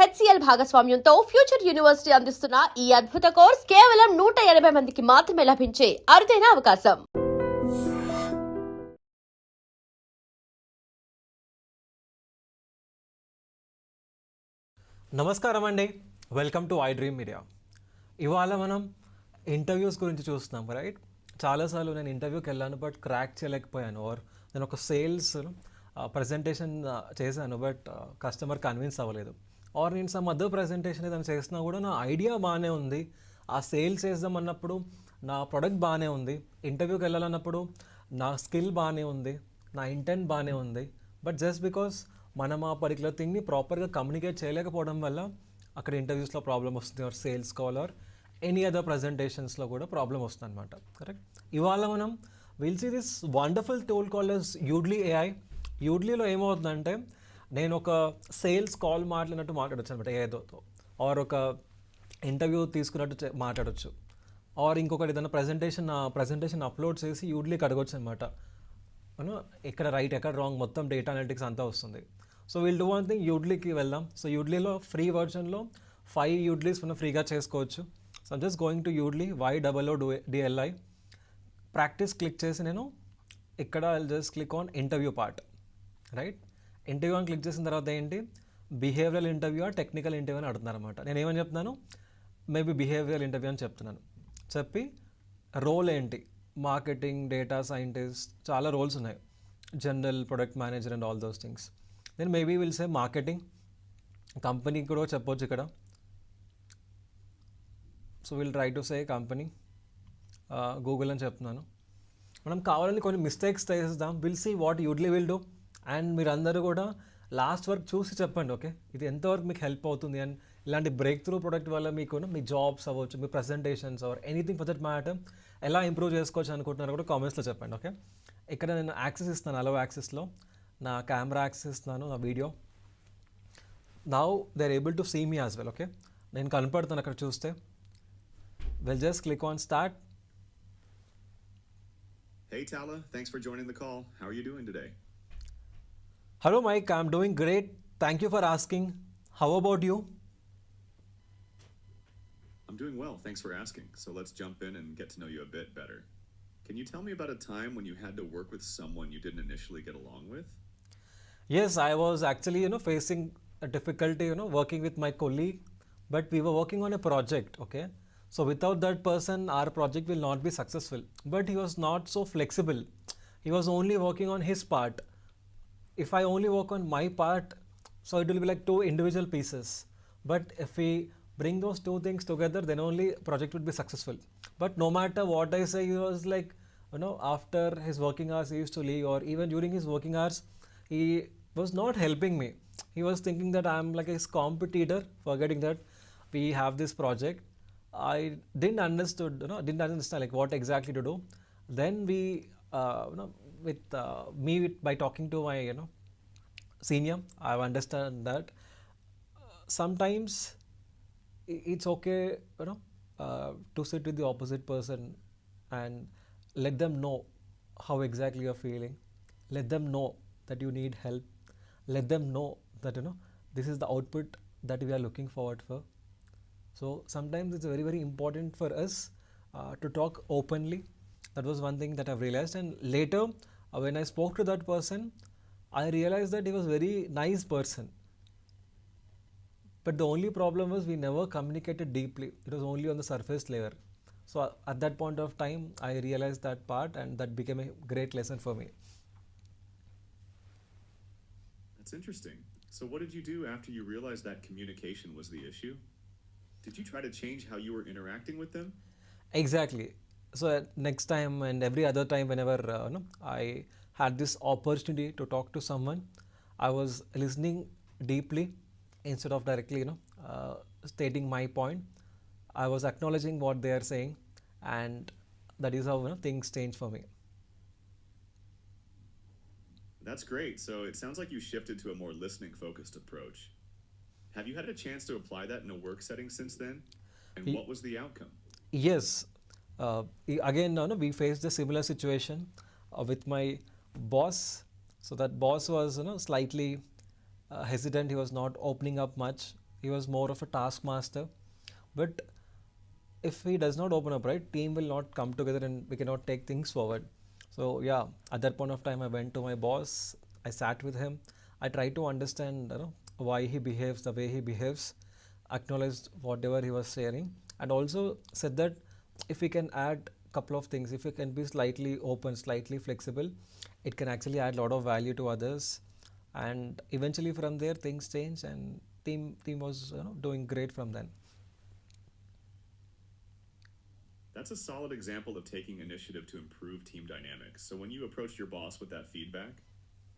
HCl భాగస్వామ్యంతో future university అందిస్తున్న ఈ అద్భుత కోర్స్ కేవలం 180 మందికి మాత్రమే లభించే అరుదైన అవకాశం. నమస్కారం అండి, welcome to I dream media. ఇవాళ మనం ఇంటర్వ్యూస్ గురించి చూస్తున్నాం, రైట్? చాలాసార్లు నేను ఇంటర్వ్యూకి వెళ్ళాను బట్ క్రాక్ చేయలేకపోయాను, ఆర్ నేను ఒక సేల్స్ ప్రజెంటేషన్ చేశాను బట్ కస్టమర్ కన్విన్స్ అవ్వలేదు, ఆర్ నేను సమ్ అదర్ ప్రజెంటేషన్ ఏదైనా చేసినా కూడా నా ఐడియా బాగానే ఉంది, ఆ సేల్స్ చేద్దాం అన్నప్పుడు నా ప్రొడక్ట్ బాగానే ఉంది, ఇంటర్వ్యూకి వెళ్ళాలన్నప్పుడు నా స్కిల్ బాగానే ఉంది, నా ఇంటెంట్ బాగానే ఉంది, బట్ జస్ట్ బికాస్ మనం ఆ పర్టికులర్ థింగ్ని ప్రాపర్గా కమ్యూనికేట్ చేయలేకపోవడం వల్ల అక్కడ ఇంటర్వ్యూస్లో ప్రాబ్లం వస్తుంది, or sales call or any other ప్రజెంటేషన్స్లో కూడా ప్రాబ్లం వస్తుంది అనమాట. కరెక్ట్. ఇవాళ మనం will see this wonderful tool called as Yoodli AI. యూడ్లీలో ఏమవుతుందంటే నేను ఒక సేల్స్ కాల్ మాట్లాడినట్టు మాట్లాడచ్చు అనమాట ఏఐతో, ఆర్ ఒక ఇంటర్వ్యూ తీసుకున్నట్టు మాట్లాడచ్చు, ఆర్ ఇంకొకటి ఏదైనా ప్రజెంటేషన్ అప్లోడ్ చేసి యూడ్లీకి అడగొచ్చు అనమాట. ఎక్కడ రైట్ ఎక్కడ రాంగ్ మొత్తం డేటా అనలిటిక్స్ అంతా వస్తుంది. So we'll do one thing, యూడ్లీకి వెళ్దాం. సో యూడ్లీలో ఫ్రీ వర్షన్లో 5 యూడ్లీస్ మనం ఫ్రీగా చేసుకోవచ్చు. So I'm just going to Yoodly YOODLY. Practice click చేసి నేను ఇక్కడ just click on interview part, right? Interview అని క్లిక్ చేసిన తర్వాత ఏంటి, బిహేవియరల్ ఇంటర్వ్యూ ఆ టెక్నికల్ ఇంటర్వ్యూ అని అడుగుతున్నారు అనమాట. నేను ఏమని చెప్తున్నాను, మేబీ బిహేవియరల్ ఇంటర్వ్యూ అని చెప్తున్నాను. చెప్పి రోల్ ఏంటి, మార్కెటింగ్, డేటా సైంటిస్ట్, చాలా రోల్స్ ఉన్నాయి, general, product manager and all those things. నేను maybe will say marketing. Company కూడా చెప్పొచ్చు ఇక్కడ. So will try to say company, Google అని చెప్తున్నాను. మనం కావాలని కొన్ని మిస్టేక్స్ చేద్దాం, will see what Yoodly will do. And మీరు అందరూ కూడా లాస్ట్ వరకు చూసి చెప్పండి, ఓకే, ఇది ఎంతవరకు మీకు హెల్ప్ అవుతుంది. అండ్ ఇలాంటి బ్రేక్ త్రూ ప్రొడక్ట్ వల్ల మీకు మీ జాబ్స్ అవ్వచ్చు, మీ presentations or anything for that matter ఎలా ఇంప్రూవ్ చేసుకోవచ్చు అనుకుంటున్నారో కూడా కామెంట్స్లో చెప్పండి, ఓకే? ఇక్కడ నేను యాక్సెస్ ఇస్తాను, అలవ్ యాక్సెస్లో నా కెమెరా యాక్సెస్ ఇస్తున్నాను, నా వీడియో. Now they are able to see me as well, okay? నేను కనపడుతాను అక్కడ చూస్తే. We'll just click on start. Hey Tala, thanks for joining the call. How are you doing today? Hello Mike, I'm doing great. Thank you for asking. How about you? I'm doing well, thanks for asking. So let's jump in and get to know you a bit better. Can you tell me about a time when you had to work with someone you didn't initially get along with? Yes, I was actually, facing a difficulty, working with my colleague, but we were working on a project, okay? So without that person, our project will not be successful. But he was not so flexible. He was only working on his part. If I only work on my part, so it will be like 2 individual pieces. But if we bring those 2 things together, then only project would be successful. But no matter what I say, he was like, after his working hours, he used to leave, or even during his working hours, he was not helping me. He was thinking that I'm like his competitor, forgetting that we have this project. I didn't understand like what exactly to do. Then we, by talking to my, senior, I've understand that sometimes it's okay, to sit with the opposite person and let them know how exactly you're feeling. Let them know that you need help. Let them know that, this is the output that we are looking forward for. So sometimes it's very, very important for us to talk openly. That was one thing that I've realized. And later, when I spoke to that person, I realized that he was a very nice person. But the only problem was we never communicated deeply. It was only on the surface layer. So at that point of time, I realized that part, and that became a great lesson for me. That's interesting. So what did you do after you realized that communication was the issue? Did you try to change how you were interacting with them? Exactly. So next time and every other time whenever I had this opportunity to talk to someone, I was listening deeply instead of directly stating my point. I was acknowledging what they are saying, and that is how things change for me. That's great. So it sounds like you shifted to a more listening focused approach. Have you had a chance to apply that in a work setting since then? And what was the outcome? Yes. Again, we faced a similar situation with my boss. So that boss was, slightly hesitant. He was not opening up much. he was more of a taskmaster. But if he does not open up, right, team will not come together and we cannot take things forward. So yeah, at that point of time I went to my boss, I sat with him, I tried to understand, why he behaves the way he behaves, acknowledged whatever he was sharing, and also said that if we can add couple of things, if we can be slightly open, slightly flexible, it can actually add a lot of value to others. And eventually from there things changed, and team was doing great from then. That's a solid example of taking initiative to improve team dynamics. So when you approached your boss with that feedback,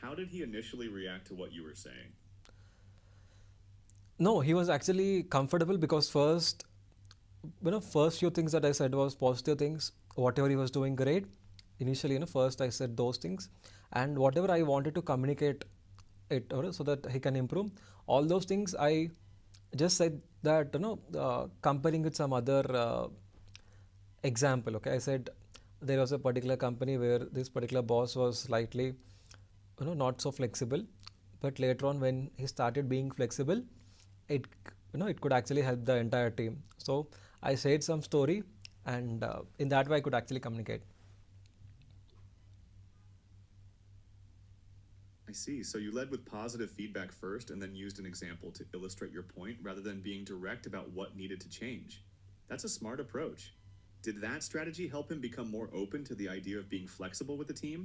how did he initially react to what you were saying? No, he was actually comfortable because first few things that I said was positive things. Whatever he was doing great. Initially, first I said those things, and whatever I wanted to communicate it, or so that he can improve. All those things I just said that comparing with some other example. Okay, I said there was a particular company where this particular boss was slightly not so flexible, but later on when he started being flexible, it it could actually help the entire team. So I said some story, and in that way I could actually communicate. I see. So you led with positive feedback first and then used an example to illustrate your point rather than being direct about what needed to change. That's a smart approach. Did that strategy help him become more open to the idea of being flexible with the team?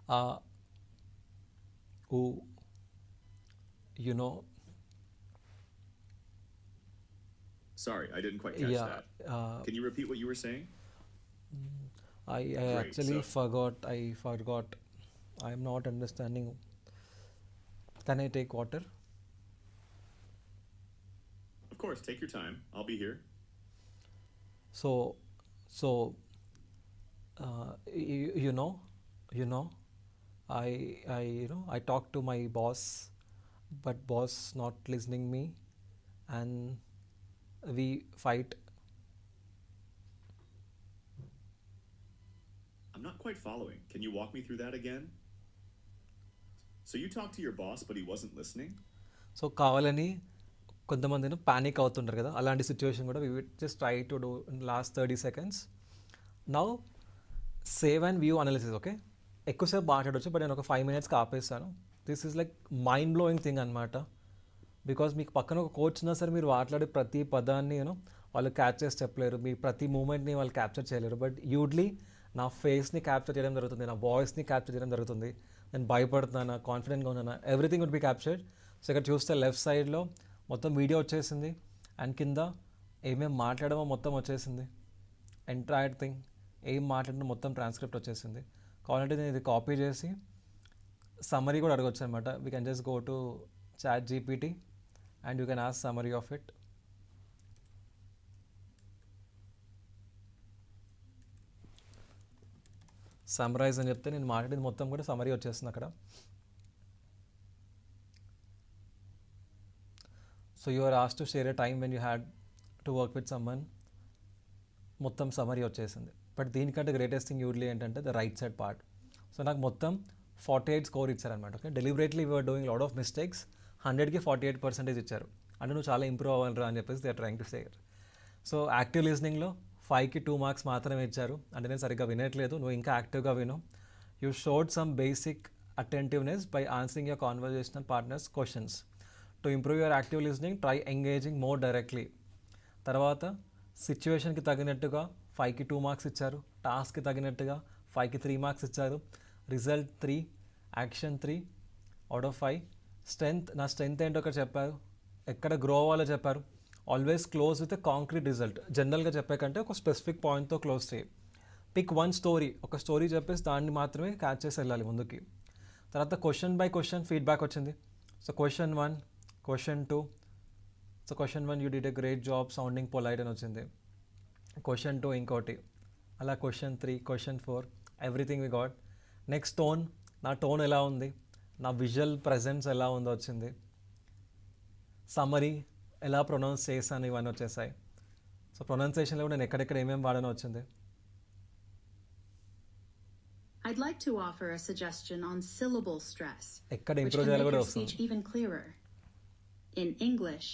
uh, who you know Sorry, I didn't quite catch yeah that. uh, Can you repeat what you were saying? I Great. actually So, forgot. I'm not understanding. Can I take water? of course, take your time. I'll be here. So so you know I talked to my boss, but boss not listening me, and we fight. I'm not quite following. Can you walk me through that again? So you talked to your boss, but he wasn't listening? So కావాలని కొంతమంది panic అవుతుంటారు కదా, అలాంటి situation కూడా we just try to do in last 30 seconds. Now save and view analysis. Okay, ఎక్కువసేపు మాట్లాడవచ్చు, but నేను ఒక 5 minutes ఆపేస్తాను. This is like mind blowing thing అనమాట. బికాజ్ మీకు పక్కన ఒక కోచ్ ఉన్నా సరే మీరు మాట్లాడే ప్రతి పదాన్ని వాళ్ళు క్యాచ్ చేసి చెప్పలేరు, మీ ప్రతి మూమెంట్ని వాళ్ళు క్యాప్చర్ చేయలేరు. బట్ యూడ్లీ నా ఫేస్ని క్యాప్చర్ చేయడం జరుగుతుంది, నా వాయిస్ని క్యాప్చర్ చేయడం జరుగుతుంది. నేను భయపడుతున్నానా, కాన్ఫిడెంట్గా ఉన్నానా, everything would be captured. So ఇక్కడ చూస్తే లెఫ్ట్ సైడ్లో మొత్తం వీడియో వచ్చేసింది, అండ్ కింద ఏమేమి మాట్లాడమో మొత్తం వచ్చేసింది. ఎంటైర్ థింగ్ ఏం మాట్లాడినా మొత్తం ట్రాన్స్క్రిప్ట్ వచ్చేసింది. కావాలంటే నేను ఇది కాపీ చేసి సమ్మరీ కూడా అడగొచ్చు అనమాట. We can just go to ChatGPT and you can ask summary of it. Summarise అని చెప్తే నేను మాట్లాడేది మొత్తం కూడా సమ్మరీ వచ్చేస్తుంది అక్కడ. So you are asked to share a time when you had to work with someone, మొత్తం సమ్మరీ వచ్చేసింది. బట్ దీనికంటే గ్రేటెస్ట్ థింగ్ యూడ్లీ ఏంటంటే the right side part. So నాకు మొత్తం 48 స్కోర్ ఇచ్చారనమాట. Okay, deliberately you're doing lot of mistakes, 100కి 48% ఇచ్చారు. అంటే నువ్వు చాలా ఇంప్రూవ్ అవ్వాలరా అని చెప్పేసి they are trying to say. So active లిజనింగ్లో 5కి 2 marks మాత్రమే ఇచ్చారు. అంటే నేను సరిగ్గా వినట్లేదు, నువ్వు ఇంకా యాక్టివ్గా విను. You showed some basic attentiveness by answering your conversational partners questions. To improve your active listening try engaging more directly. తర్వాత సిచ్యువేషన్కి తగినట్టుగా 5కి 2 marks ఇచ్చారు, టాస్క్కి తగినట్టుగా 5కి 3 marks ఇచ్చారు. Result 3, action 3 out of 5. Strength, నా స్ట్రెంగ్త్ ఏంటో ఒకటి చెప్పారు, ఎక్కడ గ్రో అవ్వాలో చెప్పారు. Always close with a concrete result. జనరల్గా చెప్పే కంటే ఒక స్పెసిఫిక్ పాయింట్తో క్లోజ్ చేయి. పిక్ వన్ స్టోరీ, ఒక స్టోరీ చెప్పేసి దాన్ని మాత్రమే క్యాచ్ చేసి వెళ్ళాలి ముందుకి. తర్వాత క్వశ్చన్ బై క్వశ్చన్ ఫీడ్బ్యాక్ వచ్చింది. So question 1, question 2. So question 1 you did a great job sounding polite అని వచ్చింది. క్వశ్చన్ 2 ఇంకోటి, అలా question 3, question 4, everything we got. Next tone, నా టోన్ ఎలా ఉంది, నా విజువల్ ప్రెజెన్స్ ఎలా ఉందో వచ్చింది. సమ్మరీ, ఎలా ప్రొనౌన్స్ చేశాను, ఇవన్నీ వచ్చేసాయి. సో ప్రొనౌన్సియేషన్లో కూడా నేను ఎక్కడెక్కడ ఏమేమి వాడానో వచ్చింది. I'd like to offer a suggestion on syllable stress, ఎక్కడ which ఇంప్రూవ్ can చేయాలో make కూడా your వస్తుంది. speech even clearer. In English,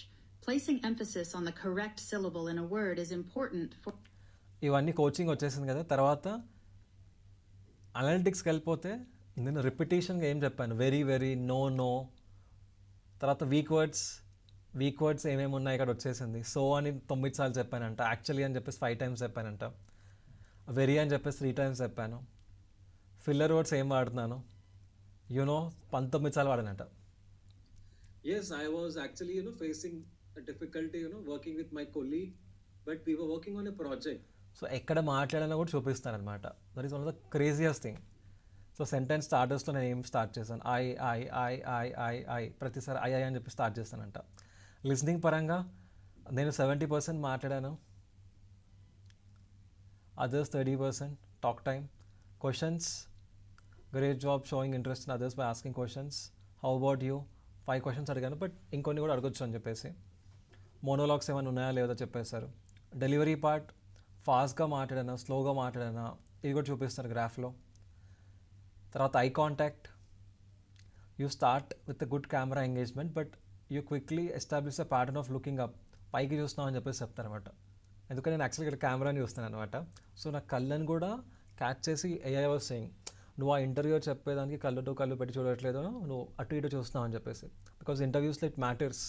Placing emphasis on the correct syllable in a word is important for ఇవన్నీ coaching వచ్చేసింది కదా. తర్వాత అనలిటిక్స్కి వెళ్ళిపోతే నేను రిపిటేషన్గా ఏం చెప్పాను, వెరీ వెరీ, నో నో. తర్వాత వీక్ వర్డ్స్ ఏమేమి ఉన్నాయి ఇక్కడ వచ్చేసింది. సో అని 9 సార్లు చెప్పానంట, యాక్చువల్లీ అని చెప్పేసి 5 టైమ్స్ చెప్పానంట, వెరీ అని చెప్పేసి 3 టైమ్స్ చెప్పాను. ఫిల్లర్ వర్డ్స్ ఏం వాడుతున్నాను, 19 సార్లు వాడానంట. Yes, I was actually, facing a difficulty, working with my colleague, but we were working on a project. So ఎక్కడ మాట్లాడాలో కూడా చూపిస్తాను అనమాట. That is one of the craziest thing. So sentence స్టార్టర్స్లో నేను ఏం స్టార్ట్ చేశాను, ఐ ప్రతిసారి ఐ అని చెప్పి స్టార్ట్ చేస్తానంట. లిస్నింగ్ పరంగా నేను 70% మాట్లాడాను, others 30%. Talk time, questions, great job sowing interest in others by asking questions. How about you, 5 questions అడిగాను, బట్ ఇంకొన్ని కూడా అడగొచ్చు అని చెప్పేసి. మోనోలాగ్స్ ఏమైనా ఉన్నాయా లేదో చెప్పేశారు. డెలివరీ పార్ట్, ఫాస్ట్గా మాట్లాడానా స్లోగా మాట్లాడానా ఇది కూడా చూపిస్తారు గ్రాఫ్లో. తర్వాత eye contact, you start with a good camera engagement but you quickly establish a pattern of looking up, పైకి చూస్తున్నావు అని చెప్పేసి చెప్తారనమాట. ఎందుకంటే నేను యాక్చువల్గా ఇక్కడ కెమెరాని చూస్తాను అనమాట. సో నా కళ్ళని కూడా క్యాచ్ చేసి ఏఐ వాజ్ సేయింగ్, నువ్వు ఆ ఇంటర్వ్యూ చెప్పేదానికి కళ్ళు టు కళ్ళు పెట్టి చూడట్లేదు, నువ్వు అటు ఇటు చూస్తున్నావు అని చెప్పేసి. బికాజ్ ఇంటర్వ్యూస్లో ఇట్ మ్యాటర్స్.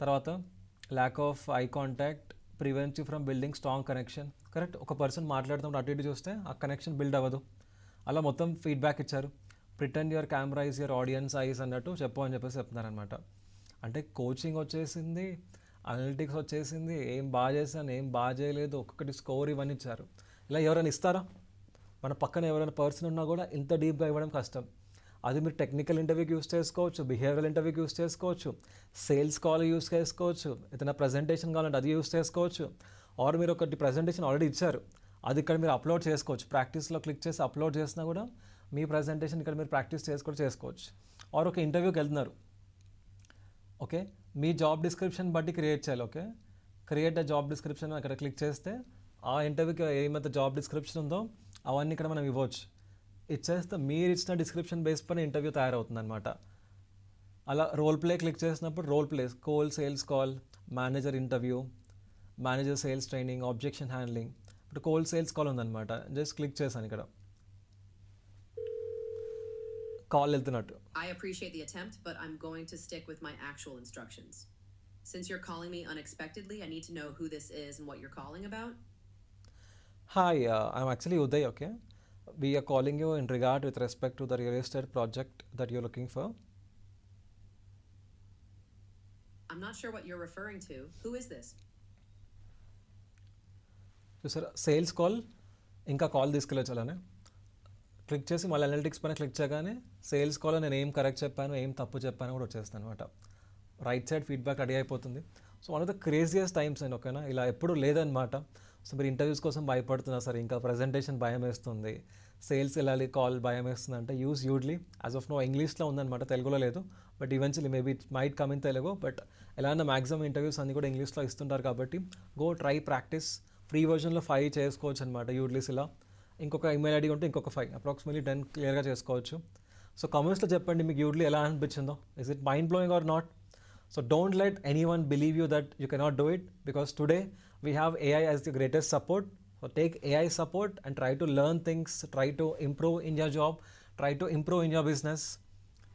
తర్వాత lack of eye contact prevents you from building strong connection. Correct, ఒక పర్సన్ మాట్లాడుతున్నప్పుడు అటు ఇటు చూస్తే ఆ కనెక్షన్ బిల్డ్ అవ్వదు. అలా మొత్తం ఫీడ్బ్యాక్ ఇచ్చారు. Pretend your camera is your audience ice అన్నట్టు చెప్పు అని చెప్పేసి చెప్తున్నారనమాట. అంటే కోచింగ్ వచ్చేసింది, అనలిటిక్స్ వచ్చేసింది, ఏం బాగా చేశాను ఏం బాగా చేయలేదు, ఒక్కొక్కటి స్కోర్ ఇవన్నీ ఇచ్చారు. ఇలా ఎవరైనా ఇస్తారా? మన పక్కన ఎవరైనా పర్సన్ ఉన్నా కూడా ఇంత డీప్గా ఇవ్వడం కష్టం. అది మీరు టెక్నికల్ ఇంటర్వ్యూకి యూస్ చేసుకోవచ్చు, బిహేవియరల్ ఇంటర్వ్యూకి యూస్ చేసుకోవచ్చు, సేల్స్ కాల్ యూస్ చేసుకోవచ్చు, ఏదైనా ప్రజెంటేషన్ కావాలంటే అది యూస్ చేసుకోవచ్చు. ఆర్ మీరు ఒకటి ప్రజెంటేషన్ ఆల్రెడీ ఇచ్చారు, అది ఇక్కడ మీరు అప్లోడ్ చేసుకోవచ్చు. ప్రాక్టీస్లో క్లిక్ చేసి అప్లోడ్ చేసినా కూడా మీ ప్రజెంటేషన్ ఇక్కడ మీరు ప్రాక్టీస్ చేసుకోవచ్చు. ఆర్ ఒక ఇంటర్వ్యూకి వెళ్తున్నారు, ఓకే, మీ జాబ్ డిస్క్రిప్షన్ బట్టి క్రియేట్ చేయాలి. Okay, create a job description అక్కడ క్లిక్ చేస్తే ఆ ఇంటర్వ్యూకి ఏమైతే జాబ్ డిస్క్రిప్షన్ ఉందో అవన్నీ ఇక్కడ మనం ఇవ్వచ్చు. ఇచ్చేస్తే మీరు ఇచ్చిన డిస్క్రిప్షన్ బేస్ పైన ఇంటర్వ్యూ తయారవుతుంది అనమాట. అలా రోల్ ప్లే క్లిక్ చేసినప్పుడు role play, sales call, manager interview, manager sales training, objection handling. ఇప్పుడు సేల్స్ కాల్ ఉందన్నమాట, జస్ట్ క్లిక్ చేశాను ఇక్కడ, కాల్ వెళ్తున్నట్టు. I appreciate the attempt, but I'm going to stick with my actual instructions. Since you're calling me unexpectedly, I need to know who this is and what you're calling about. Hi, I'm actually Uday, okay? We are calling you in regard with respect to the real estate project that you're looking for. I'm not sure what you're referring to. Who is this? Sir sales call, ఇంకా call తీసుకెళ్ళొచ్చాలనే click చేసి మళ్ళీ analytics పైన click చేయగానే sales కాల్లో నేను ఏం correct చెప్పాను ఏం తప్పు చెప్పాను కూడా వచ్చేస్తాను అనమాట. రైట్ సైడ్ ఫీడ్బ్యాక్ రెడీ అయిపోతుంది. So one of the craziest times అండి, ఓకేనా? ఇలా ఎప్పుడు లేదనమాట. సో మీరు ఇంటర్వ్యూస్ కోసం భయపడుతున్నారు సార్, ఇంకా ప్రజెంటేషన్ భయం వేస్తుంది, సేల్స్ వెళ్ళాలి కాల్ భయం వేస్తుంది అంటే use Yoodlee. As of no ఇంగ్లీష్లో ఉందన్నమాట, తెలుగులో లేదు. But eventually maybe it might come in Telugu. But ఎలా అన్న మ్యాక్సిమం ఇంటర్వ్యూస్ అన్నీ కూడా ఇంగ్లీష్లో ఇస్తుంటారు కాబట్టి గో ట్రై ప్రాక్టీస్. ఫ్రీ వర్జన్లో 5 చేసుకోవచ్చు అనమాట యూడ్లీస్. ఇలా ఇంకొక ఈమెయిల్ ఐడి ఉంటే ఇంకొక 5, అప్రాక్సిమేట్లీ 10 క్లియర్గా చేసుకోవచ్చు. సో కామెంట్స్లో చెప్పండి మీకు యూడ్లీ ఎలా అనిపించిందో. Is it mind blowing or not? So don't let anyone believe you that you cannot do it, because today we have AI as the greatest support. So take AI support and try to learn things, try to improve in your job, try to improve in your business.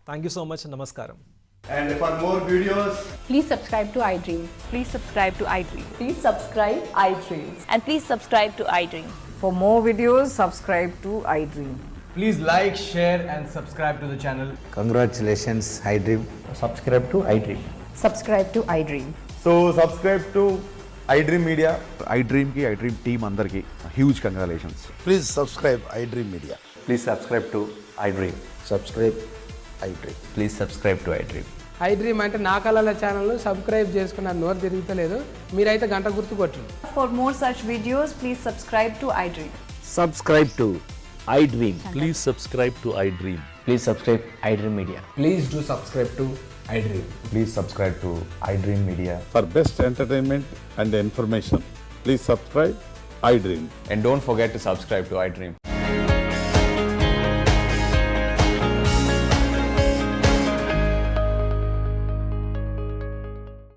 Thank you so much. Namaskaram. And for more videos, Please subscribe to iDream. Please subscribe to iDream. Please subscribe iDream. And please subscribe to iDream. For more videos, subscribe to iDream. please like, share and subscribe to the channel. Congratulations, iDream. Subscribe to iDream. Subscribe to iDream. So subscribe to iDream Media. iDream ki iDream team andarki huge congratulations. Please subscribe iDream Media. Please subscribe to iDream. Subscribe iDream. Please subscribe to iDream. iDream అంటే నా కళల channel subscribe చేసుకున్న నోరు తిరుగుతలేదు, మీరైతే గంట గుర్తు కొట్టండి. For more such videos, please subscribe to iDream. Subscribe to iDream. Please subscribe to iDream. Please subscribe iDream Media. Please do subscribe to iDream. Please subscribe to iDream Media. For best entertainment and information, please subscribe iDream. And don't forget to subscribe to iDream.